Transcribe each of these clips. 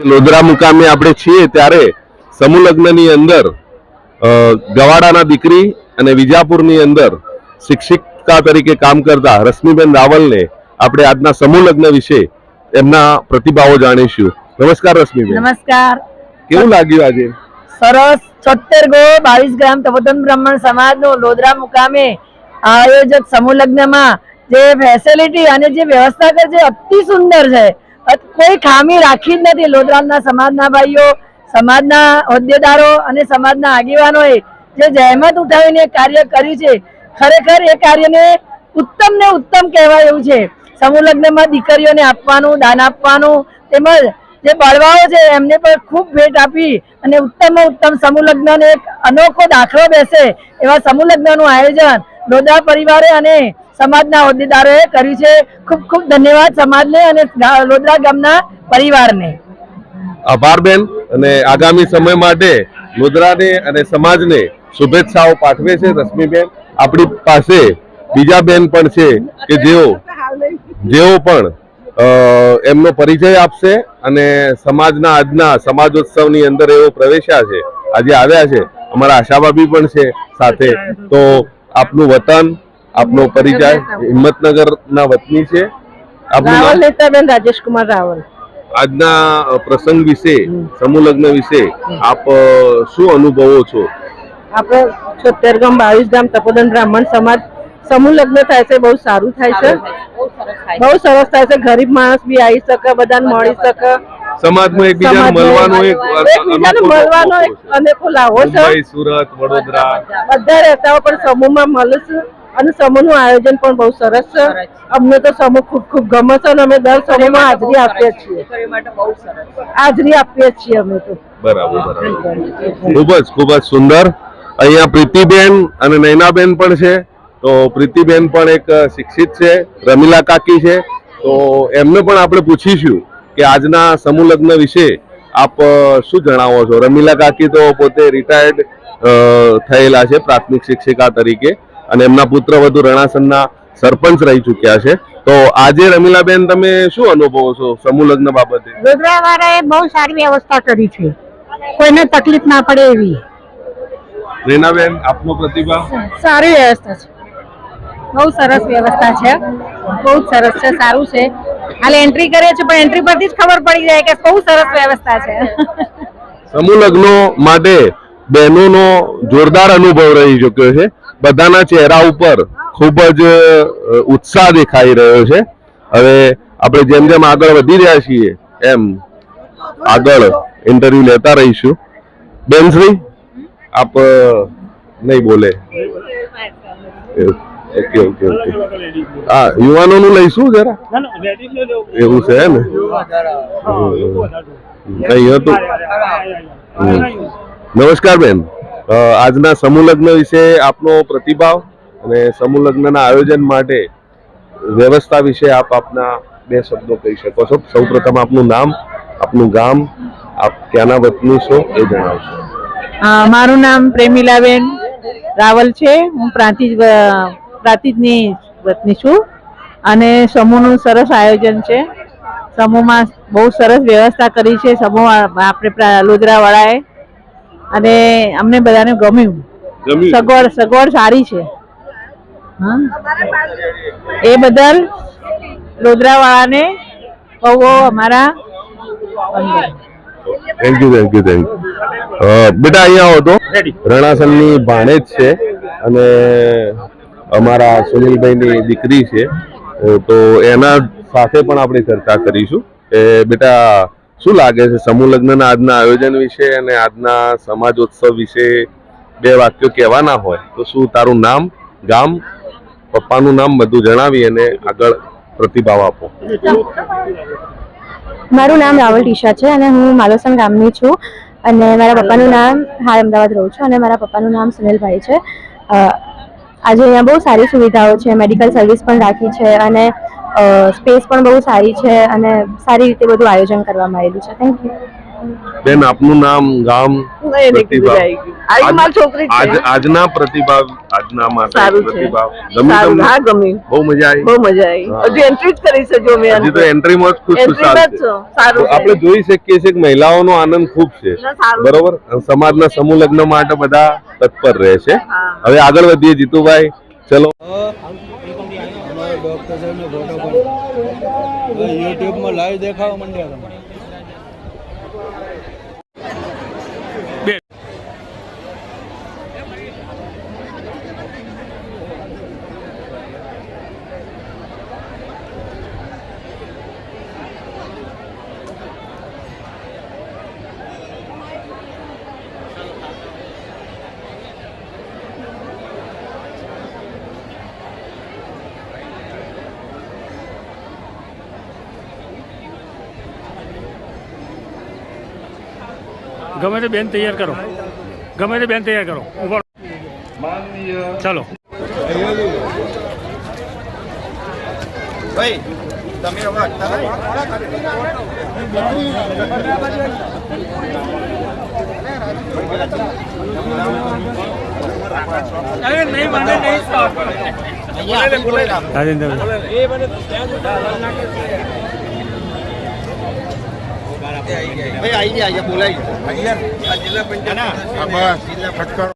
લોધરા મુકામે આપણે છીએ ત્યારે સમૂહ લગ્નની અંદર ગવાડાના દીકરી અને વિજાપુરની અંદર શિક્ષિકા તરીકે કામ કરતા રશ્મિબેન રાવલને આપણે આજના સમૂહ લગ્ન વિશે એમના પ્રતિભાવો જાણીશું. નમસ્કાર રશ્મિબેન. નમસ્કાર. કેવું લાગ્યું આજે? સરસ. 76 ગો 22 ગ્રામ તપોધન બ્રાહ્મણ સમાજનો લોધરા મુકામે આયોજક સમૂહ લગ્નમાં જે ફેસિલિટી અને જે વ્યવસ્થા કરે છે અતિ સુંદર છે. કોઈ ખામી રાખી જ નથી. લોધરાના સમાજના ભાઈઓ, સમાજના હોદ્દેદારો અને સમાજના આગેવાનોએ જે જહેમત ઉઠાવીને કાર્ય કર્યું છે, ખરેખર એ કાર્યને ઉત્તમ ને ઉત્તમ કહેવાય એવું છે. સમૂહ લગ્નમાં દીકરીઓને આપવાનું, દાન આપવાનું, તેમજ જે બળવાઓ છે એમને પણ ખૂબ ભેટ આપી અને ઉત્તમમાં ઉત્તમ સમૂહ લગ્નનો એક અનોખો દાખલો બેસે એવા સમૂહ લગ્નનું આયોજન લોધરા પરિવારે અને સમાજના હોદ્દેદારોએ કર્યું છે. ખૂબ ખૂબ ધન્યવાદ સમાજને અને લોધરા ગામના પરિવારને. આભાર બેન. અને આગામી સમય માટે લોધરાને અને સમાજને શુભેચ્છાઓ પાઠવે છે રશ્મિબેન. આપણી પાસે બીજા બેન પણ છે કે જેઓ પણ એમનો પરિચય આપશે અને સમાજના આજના સમાજોત્સવની અંદર એવો પ્રવેશ્યા છે, આજે આવ્યા છે. અમારા આશાભાભી પણ છે સાથે. તો આપનું વતન, આપનો પરિચય? હિંમતનગરના વતની છે. રાવલ નેતાબેન રાજેશ કુમાર રાવલ. આજના પ્રસંગ વિશે, સમૂહ લગ્ન વિશે આપ શું અનુભવો છો? આપણે 76 ગામ 22 ગામ તપોધન બ્રાહ્મણ સમાજ સમૂહ લગ્ન થાય છે. બહુ સારું થાય છે, બહુ સરસ થાય છે. ગરીબ માણસ બી આવી શકે, બધાને મળી શકે. સમાજમાં એકબીજાને મળવાનો એક અનેકો લાવો છે. મુંબઈ, સુરત, વડોદરા બધા રહેતા હોય પણ સમૂહમાં મળે છે અને સમૂહનું આયોજન પણ બહુ સરસ છે. અમને તો સમૂહ ખૂબ ખૂબ ગમે છે અને અમે દર સમૂહમાં હાજરી આપીએ છીએ. હાજરી આપીએ છીએ અમે તો. બરાબર. ખૂબ જ સુંદર. અહીંયા પ્રીતિબેન અને નૈનાબેન પણ છે. તો પ્રીતિબેન પણ એક શિક્ષિત છે, રમીલા કાકી છે. તો એમને પણ આપણે પૂછીશું કે આજના સમૂહ લગ્ન વિશે આપ શું જણાવો છો. રમીલા કાકી તો પોતે રિટાયર્ડ થયેલા છે પ્રાથમિક શિક્ષિકા તરીકે અને એમના પુત્ર વધુ રણાસનના સરપંચ રહી ચૂક્યા છે. તો આજે રમીલાબેન તમે શું અનુભવો છો સમૂહ લગ્ન બાબતે? લોધરા વાળાએ બહુ સારી વ્યવસ્થા કરી છે, કોઈને તકલીફ ના પડે એવી. રેનાબેન, આપનો પ્રતિભાવ? સારી વ્યવસ્થા છે, બહુ સરસ વ્યવસ્થા છે, બહુ સરસ છે, સારું છે. હાલ એન્ટ્રી કરે છે પણ એન્ટ્રી પરથી જ ખબર પડી જાય કે બહુ સરસ વ્યવસ્થા છે. સમૂહ લગ્નો માટે બહેનોનો જોરદાર અનુભવ રહી ચૂક્યો છે. બધાના ચહેરા ઉપર ખૂબ જ ઉત્સાહ દેખાઈ રહ્યો છે. હવે આપણે જેમ જેમ આગળ વધી રહ્યા છીએ એમ આગળ ઇન્ટરવ્યુ લેતા રહીશું. બેનશ્રી, આપ નહીં બોલે? ઓકે. હા, યુવાનોનું લઈશું જરા, એવું છે ને? નહીં હતું. નમસ્કાર બેન. આજના સમૂહ લગ્ન વિશે આપનો પ્રતિભાવ અને સમૂહ લગ્નના આયોજન માટે વ્યવસ્થા વિશે આપ આપના બે શબ્દો કહી શકો છો. સૌપ્રથમ આપનું નામ, આપનું ગામ, આપ ક્યાંના વતની છો એ જણાવશો. મારું નામ પ્રેમીલાબેન રાવલ છે. હું પ્રાંતિજની વતની છું અને સમૂહનું સરસ આયોજન છે. સમૂહમાં બહુ સરસ વ્યવસ્થા કરી છે સમૂહ આપણે લોધરા વાળાએ અને અમને બધાને ગમ્યું. સગવડ સારી છે. એ બદલ લોધરા વાળાને બહુ અમારા થેન્ક યુ. બેટા અહીંયા આવો તો. રણાસનની ભાણેજ છે અને અમારા સુનિલભાઈની દીકરી છે. તો એના સાથે પણ આપણે ચર્ચા કરીશું. બેટા, શું લાગે છે સમૂહ લગ્નના આજના આયોજન વિશે અને આજના સમાજોત્સવ વિશે બે વાક્યો કહેવાના હોય તો શું? તારું નામ, ગામ, પપ્પાનું નામ બધું જણાવી અને આગળ પ્રતિભાવ આપો. મારું નામ રાવલ ટીશા છે અને હું માલોસણ ગામની છું અને મારા પપ્પાનું નામ, હાલ અમદાવાદ રહું છું, અને મારા પપ્પાનું નામ સુનિલભાઈ છે. આજે અહીંયા બહુ સારી સુવિધાઓ છે, મેડિકલ સર્વિસ પણ રાખી છે અને સ્પેસ પણ બહુ સારી છે અને સારી રીતે બધું આયોજન કરવામાં આવેલું છે. Thank you. બેન આપનું નામ ગામ પ્રતિભાવ આજના પ્રતિભાવ આજના માટે પ્રતિભાવ ગમી તમને? હા ગમી, બહુ મજા આવી. બહુ મજા આવી. હજી એન્ટ્રી જ કરી છે જો મેં હજી તો એન્ટ્રીમાં જ ખુશખુશાલ છે. સારું છે. આપણે જોઈ શકીએ છીએ કે મહિલાઓનો આનંદ ખૂબ છે, બરોબર. સમાજના સમૂહ લગ્ન માટે બધા તત્પર રહે છે. હવે આગળ વધીએ જીતુભાઈ, ચલો. ડોક્ટર સાહેબનો ફોટો પણ યુટ્યુબમાં લાઈવ દેખાવા માંડ્યા તમે. ગમે તે બેન તૈયાર કરો, ગમે તે બેન તૈયાર કરો. ઉભો ચાલો. ભાઈ તમે આવી ગયા બોલાવી જિલ્લા પંચાયત જિલ્લા ફટકારો.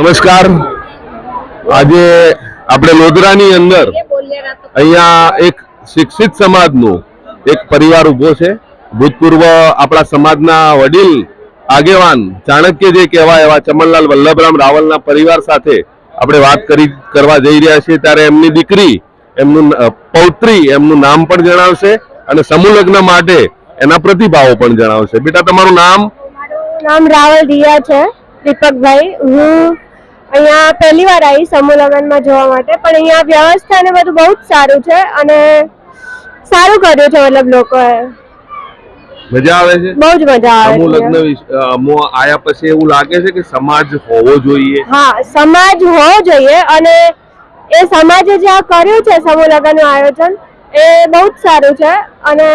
નમસ્કાર. આજે આપણે લોધરાની અંદર અહીંયા એક શિક્ષિત સમાજનું એક પરિવાર ઉભો છે. ભૂતપૂર્વ આપણા સમાજના વડીલ આગેવાન ચાણક્ય જે કહેવાય એવા ચમનલાલ વલ્લભરામ રાવલના પરિવાર સાથે આપણે વાત કરવા જઈ રહ્યા છીએ. ત્યારે એમની દીકરી, એમનું પૌત્રી, એમનું નામ પણ જણાવશે અને સમૂહ લગ્ન માટે એના પ્રતિભાવો પણ જણાવશે. બેટા, તમારું નામ? નામ રાવલ દિયા છે, દીપકભાઈ. હું અહીંયા પહેલી વાર આવી સમૂહ લગ્નમાં જોવા માટે, પણ અહીંયા વ્યવસ્થા ને બધું બહુ જ સારું છે અને સારું કર્યું છે. મતલબ લોકોએ મજા આવે છે, બહુ જ મજા આવે સમૂહ છે. લગ્ન આયા પછી એવું લાગે છે કે સમાજ હોવો જોઈએ. હા, સમાજ હોવો જોઈએ અને એ સમાજે જે આ કર્યું છે સમૂહ લગ્નનું આયોજન, એ બહુ જ સારું છે. અને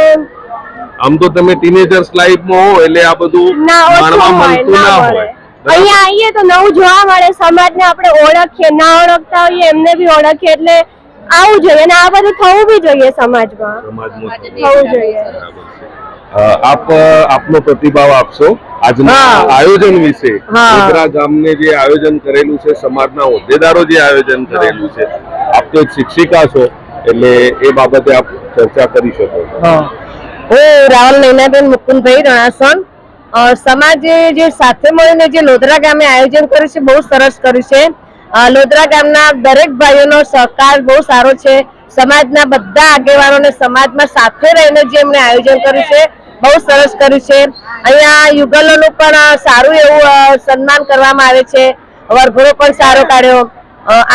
આમ તો તમે ટીનેજર્સ લાઈફમાં હો એટલે આ બધું ના ઓછું માણવા હોય, મળતું ના ના મળે. હોય. અહીંયા આવીએ તો નવું જોવા મળે, સમાજને આપણે ઓળખીએ, ના ઓળખતા હોઈએ એમને બી ઓળખીએ, એટલે આવું જોઈએ અને આ બધું થવું બી જોઈએ સમાજમાં, સમાજમાં થવું જોઈએ. આપનો પ્રતિભાવ આપશો આજના આયોજન વિશે. લોધરા ગામને જે આયોજન કરેલું છે, સમાજના હોદ્દેદારો જે આયોજન કરેલું છે, આપ તો એક શિક્ષિકા છો એટલે એ બાબતે આપ ચર્ચા કરી શકો છો. હું રાવલ નૈનાબેન મુકુંદભાઈ રણાસણ. સમાજે જે સાથે મળીને જે લોધરા ગામે આયોજન કર્યું છે, બહુ સરસ કર્યું છે. લોધરા ગામના દરેક ભાઈઓનો સહકાર બહુ સારો છે. સમાજના બધા આગેવાનોને સમાજમાં સાથે રહીને જે એમણે આયોજન કર્યું છે, બહુ સરસ કર્યું છે. અહીંયા યુગલોનું પણ સારું એવું સન્માન કરવામાં આવે છે. વરઘોડો પણ સારો કાઢ્યો,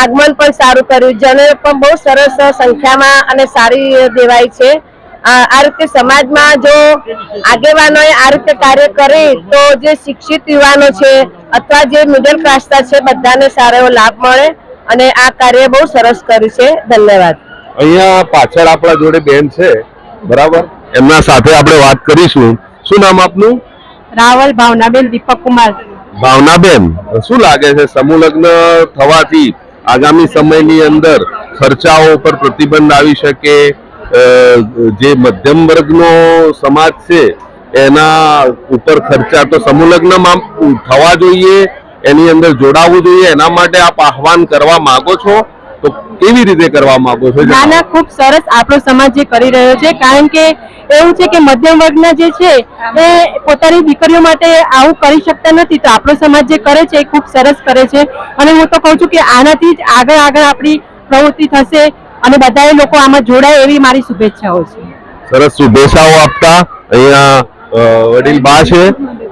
આગમન પણ સારું કર્યું, જનોઈ પણ બહુ સરસ સંખ્યામાં અને સારી દેવાય છે. આ રીતે સમાજમાં જો આગેવાનોએ આ રીતે કાર્ય કરે તો જે શિક્ષિત યુવાનો છે અથવા જે મિડલ ક્લાસના છે, બધાને સારો એવો લાભ મળે અને આ કાર્ય બહુ સરસ કર્યું છે. ધન્યવાદ. અહીંયા પાછળ આપણા જોડે બેન છે, બરાબર, એમના સાથે આપણે વાત કરીશું. શું નામ આપનું? રાવલ ભાવનાબેન દીપકકુમાર. ભાવનાબેન, શું લાગે છે સમૂહ લગ્ન થવાથી આગામી સમયની અંદર ખર્ચાઓ પર પ્રતિબંધ આવી શકે? જે મધ્યમ વર્ગનો સમાજ છે એના ઉપર ખર્ચા તો સમૂહ લગ્નમાં થવા જોઈએ, એની અંદર જોડાવવું જોઈએ, એના માટે આપ આહવાન કરવા માંગો છો તો કેવી રીતે કરવા માંગો છો? ના ના, ખૂબ સરસ આપણો સમાજ જે કરી રહ્યો છે. કારણ કે એવું છે કે મધ્યમ વર્ગના જે છે એ પોતાની દીકરીઓ માટે આવું કરી શકતા નથી, તો આપણો સમાજ જે કરે છે એ ખૂબ સરસ કરે છે. અને હું તો કહું છું કે આનાથી જ આગળ આગળ આપણી પ્રવૃત્તિ થશે અને બધા લોકો આમાં જોડાય એવી મારી શુભેચ્છાઓ છે. સરસ શુભેચ્છાઓ આપતા અહીંયા વડીલ બા છે,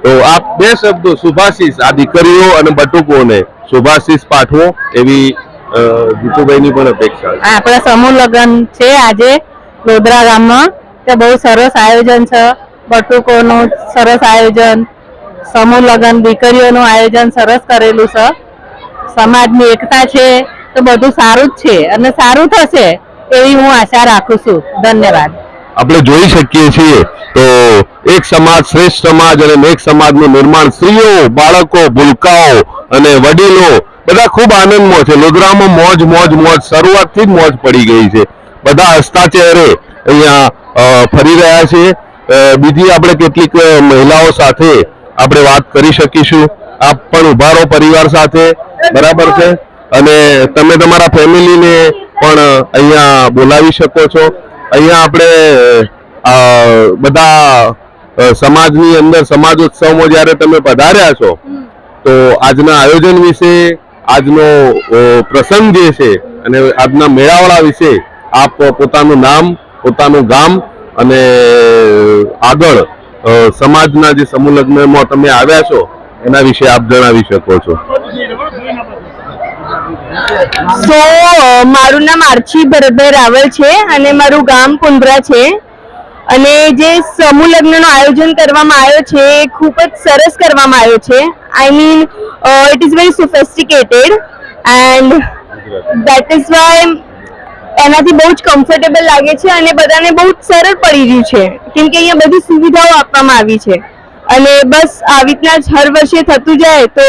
તો આપ બે શબ્દો શુભાશીષ આ દીકરીઓ અને બટુકોને શુભાશીષ પાઠવો એવી જીતુભાઈની પણ અપેક્ષા છે. આપણા સમૂહ લગ્ન છે આજે લોધરા ગામમાં, તે બહુ સરસ આયોજન છે. બટુકોનું સરસ આયોજન, સમૂહ લગ્ન, દીકરીઓનું આયોજન સરસ કરેલું છે. સમાજની એકતા છે, તો બધું સારું જ છે અને સારું થશે એવી હું આશા રાખું છું. ધન્યવાદ. આપણે જોઈ શકીએ છીએ તો એક સમાજ શ્રેષ્ઠ સમાજ અને એક સમાજનું નિર્માણ સ્ત્રીઓ, બાળકો, ભૂલકાઓ અને વડીલો બધા ખૂબ આનંદમાં છે. લોધરામાં મોજ મોજ મોજ, શરૂઆતથી જ મોજ પડી ગઈ છે. બધા હસતા ચહેરે અહીંયા ફરી રહ્યા છે. બીજી આપણે કેટલીક મહિલાઓ સાથે આપણે વાત કરી શકીશું. આપ પણ ઉભા રહો પરિવાર સાથે, બરાબર છે, અને તમે તમારા ફેમિલીને પણ અહીંયા બોલાવી શકો છો. અહીંયા આપણે બધા સમાજની અંદર સમાજોત્સવમાં જ્યારે તમે પધાર્યા છો તો આજના આયોજન વિશે, આજનો પ્રસંગ જે છે અને આજના મેળાવડા વિશે આપ પોતાનું નામ, પોતાનું ગામ અને આગળ સમાજના જે સમૂહ લગ્નમાં તમે આવ્યા છો એના વિશે આપ જણાવી શકો છો. મારું નામ આરછી ભરતભાઈ રાવલ છે અને મારું ગામ કુંદરા છે. અને જે સમૂહ લગ્નનું આયોજન કરવામાં આવ્યો છે એ ખૂબ જ સરસ કરવામાં આવ્યો છે. I mean it is very sophisticated and that is why એનાથી બહુ જ કમ્ફર્ટેબલ લાગે છે અને બધાને બહુ જ સરળ પડી રહ્યું છે, કેમ કે અહીંયા બધી સુવિધાઓ આપવામાં આવી છે. અને બસ આવી રીતના જ હર વર્ષે થતું જાય તો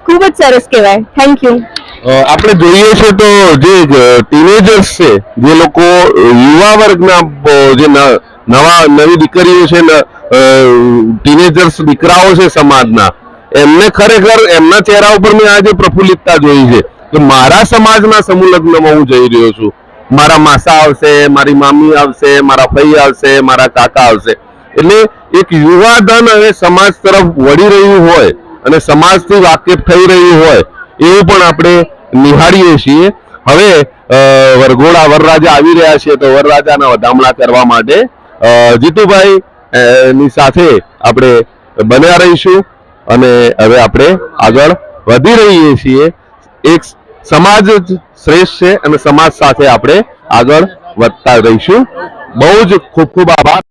ખૂબ જ સરસ કહેવાય. Thank you. આપણે જોઈએ છે તો જે ટીનેજર્સ છે, જે લોકો યુવા વર્ગના જે નવી દીકરીઓ છે, ટીનેજર્સ દીકરાઓ છે સમાજના, એમને ખરેખર એમના ચહેરા ઉપર મેં આજે પ્રફુલ્લિતતા જોઈ છે કે મારા સમાજના સમૂહ લગ્નમાં હું જઈ રહ્યો છું. મારા માસા આવશે, મારી મામી આવશે, મારા ફઈ આવશે, મારા કાકા આવશે. એટલે એક યુવાધન હવે સમાજ તરફ વળી રહ્યું હોય અને સમાજથી વાકેફ થઈ રહ્યું હોય એવું પણ આપણે નિહાળીએ છીએ. હવે વરઘોડા વરરાજા આવી રહ્યા છે તો વરરાજાના વધામણા કરવા માટે જીતુભાઈ ની સાથે આપણે બન્યા રહીશું અને હવે આપણે આગળ વધી રહીએ છીએ. એક સમાજ જ શ્રેષ્ઠ છે અને સમાજ સાથે આપણે આગળ વધતા રહીશું. બહુ જ ખૂબ ખૂબ આભાર.